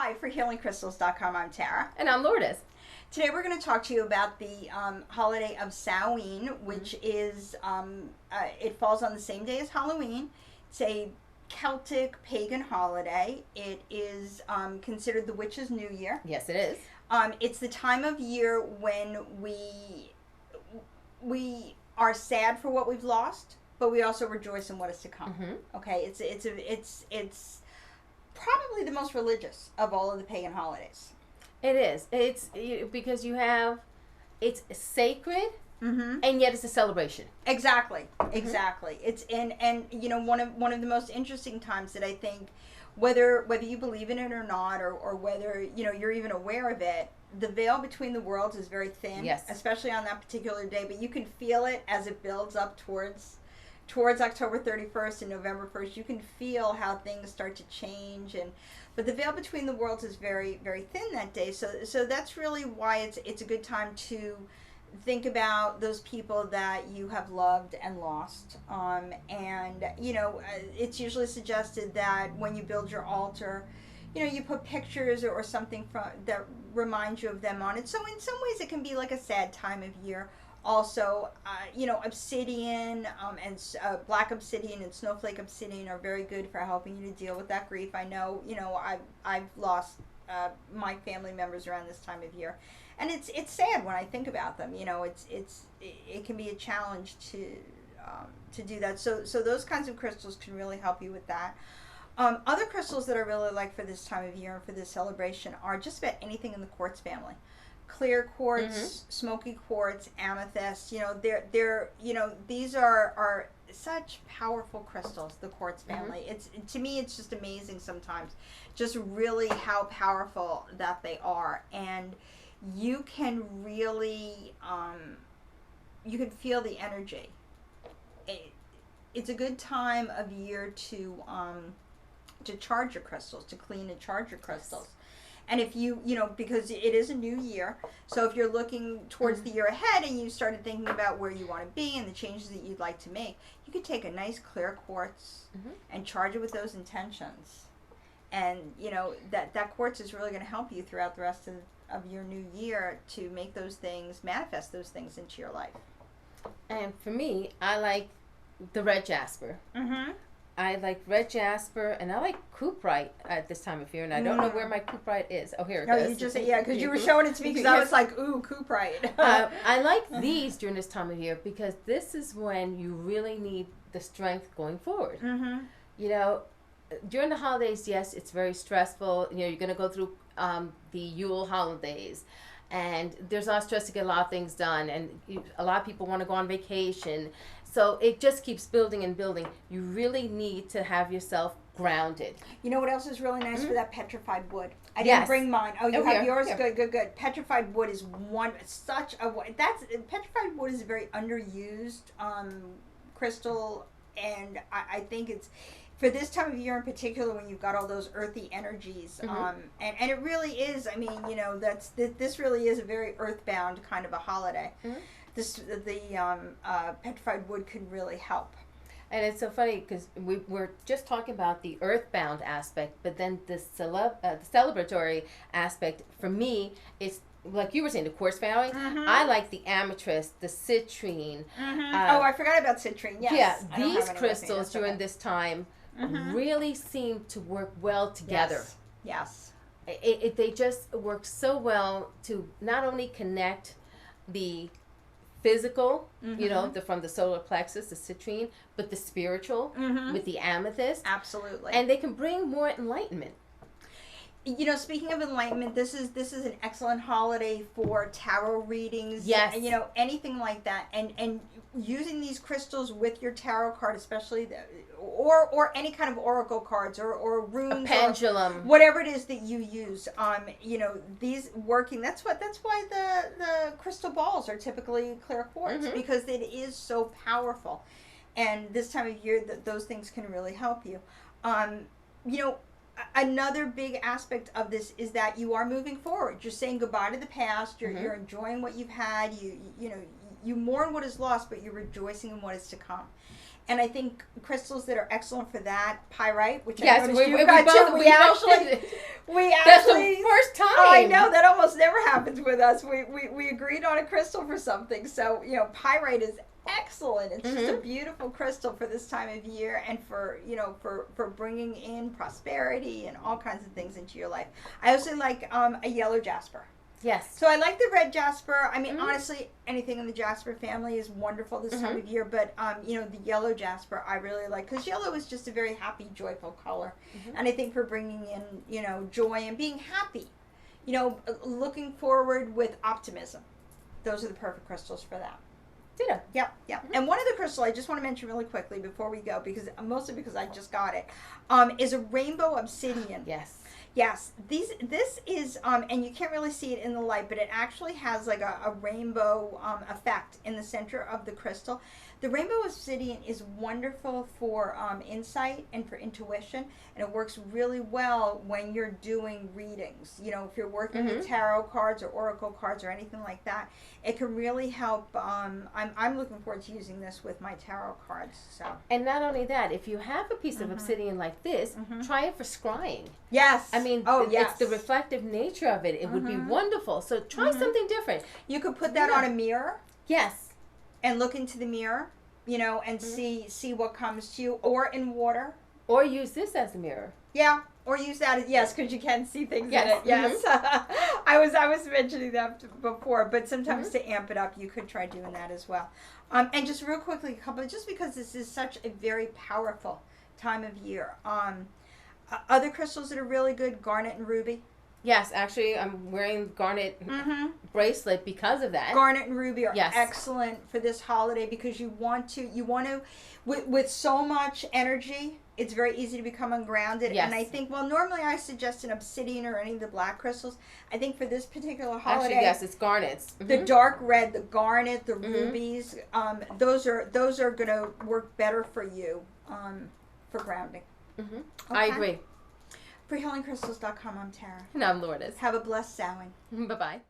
Hi, for healingcrystals.com, I'm Tara. And I'm Lourdes. Today we're going to talk to you about the holiday of Samhain, which is, it falls on the same day as Halloween. It's a Celtic pagan holiday. It is considered the witch's new year. Yes, it is. It's the time of year when we are sad for what we've lost, but we also rejoice in what is to come. Mm-hmm. Okay, it's probably the most religious of all of the pagan holidays. It is. It's because it's sacred, Mm-hmm. and yet it's a celebration. Exactly. Mm-hmm. It's and you know, one of the most interesting times that I think, whether you believe in it or not, or whether you're even aware of it, the veil between the worlds is very thin. Yes. Especially on that particular day, but you can feel it as it builds up towards October 31st and November 1st. You can feel how things start to change, but the veil between the worlds is very, very thin that day. So that's really why it's a good time to think about those people that you have loved and lost. And it's usually suggested that when you build your altar, you put pictures or something that reminds you of them on it. So in some ways it can be like a sad time of year. Also, obsidian and black obsidian and snowflake obsidian are very good for helping you to deal with that grief. I know, I've lost my family members around this time of year, and it's sad when I think about them. It can be a challenge to do that. So those kinds of crystals can really help you with that. Other crystals that I really like for this time of year and for this celebration are just about anything in the quartz family. Clear quartz, Mm-hmm. smoky quartz, amethyst. They're these are such powerful crystals. The quartz family. Mm-hmm. To me, it's just amazing sometimes, just really how powerful that they are, and you can really you can feel the energy. It's a good time of year to charge your crystals, to clean and charge your crystals. Yes. And if because it is a new year, so if you're looking towards the year ahead and you started thinking about where you want to be and the changes that you'd like to make, you could take a nice clear quartz and charge it with those intentions. And, that quartz is really going to help you throughout the rest of your new year to make those things, manifest those things into your life. And for me, I like the red jasper. Mm-hmm. I like red jasper, and I like cuprite at this time of year, and I don't know where my cuprite is. Oh, here it is. No, you just because you were showing it to me, because I was like, ooh, cuprite. I like these during this time of year because this is when you really need the strength going forward. Mm-hmm. During the holidays, yes, it's very stressful. You're going to go through the Yule holidays, and there's a lot of stress to get a lot of things done, and a lot of people want to go on vacation. So it just keeps building and building. You really need to have yourself grounded. You know what else is really nice for that? Petrified wood. I Yes. didn't bring mine. Oh, you have here, yours? here. Good. Petrified wood is petrified wood is a very underused crystal, and I think it's for this time of year in particular when you've got all those earthy energies. And it really is. I mean, this really is a very earthbound kind of a holiday. Mm-hmm. The petrified wood can really help. And it's so funny because we're just talking about the earthbound aspect, but then the celebratory aspect, for me, it's like you were saying, the quartz family. Mm-hmm. I like the amethyst, the citrine. Mm-hmm. I forgot about citrine. Yes. Yeah, these crystals during this time really seem to work well together. Yes. They just work so well to not only connect the physical, from the solar plexus, the citrine, but the spiritual with the amethyst. Absolutely. And they can bring more enlightenment. Speaking of enlightenment, this is an excellent holiday for tarot readings. Yes. Anything like that, and using these crystals with your tarot card, especially or any kind of oracle cards or runes, a pendulum, whatever it is that you use. These working. That's why the crystal balls are typically clear quartz, because it is so powerful, and this time of year those things can really help you. Another big aspect of this is that you are moving forward. You're saying goodbye to the past. You're enjoying what you've had. You mourn what is lost, but you're rejoicing in what is to come. And I think crystals that are excellent for that, pyrite, which Yes, I noticed we you've got both- too. we We both actually, did. we That's actually. the first time. Oh, I know that almost never happens with us. We agreed on a crystal for something. So pyrite is excellent. It's just a beautiful crystal for this time of year, and for for bringing in prosperity and all kinds of things into your life. I also like a yellow jasper. Yes. So I like the red jasper. I mean, honestly, anything in the jasper family is wonderful this time of year. But the yellow jasper I really like, because yellow is just a very happy, joyful color, and I think for bringing in joy and being happy, looking forward with optimism. Those are the perfect crystals for that. Ditto. Yep. And one other crystal I just want to mention really quickly before we go, mostly because I just got it, is a rainbow obsidian. Yes, this is, and you can't really see it in the light, but it actually has like a rainbow effect in the center of the crystal. The rainbow obsidian is wonderful for insight and for intuition, and it works really well when you're doing readings. If you're working with tarot cards or oracle cards or anything like that, it can really help. I'm looking forward to using this with my tarot cards. So. And not only that, if you have a piece of obsidian like this, try it for scrying. Yes. I mean, it's the reflective nature of it. It would be wonderful. So try something different. You could put that on a mirror. Yes. And look into the mirror, and see what comes to you, or in water. Or use this as a mirror. Yeah, or use that, because you can see things in it. Yes. I was mentioning that before, but sometimes to amp it up, you could try doing that as well. And just real quickly, just because this is such a very powerful time of year. Other crystals that are really good, garnet and ruby. Yes, actually, I'm wearing garnet bracelet because of that. Garnet and ruby are excellent for this holiday, because you want to, with so much energy, it's very easy to become ungrounded. Yes. And I think, normally I suggest an obsidian or any of the black crystals. I think for this particular holiday, actually, yes, it's garnets. The dark red, the garnet, the rubies, those are going to work better for you for grounding. Okay. I agree. For healingcrystals.com, I'm Tara. And I'm Lourdes. Have a blessed sowing. Bye-bye.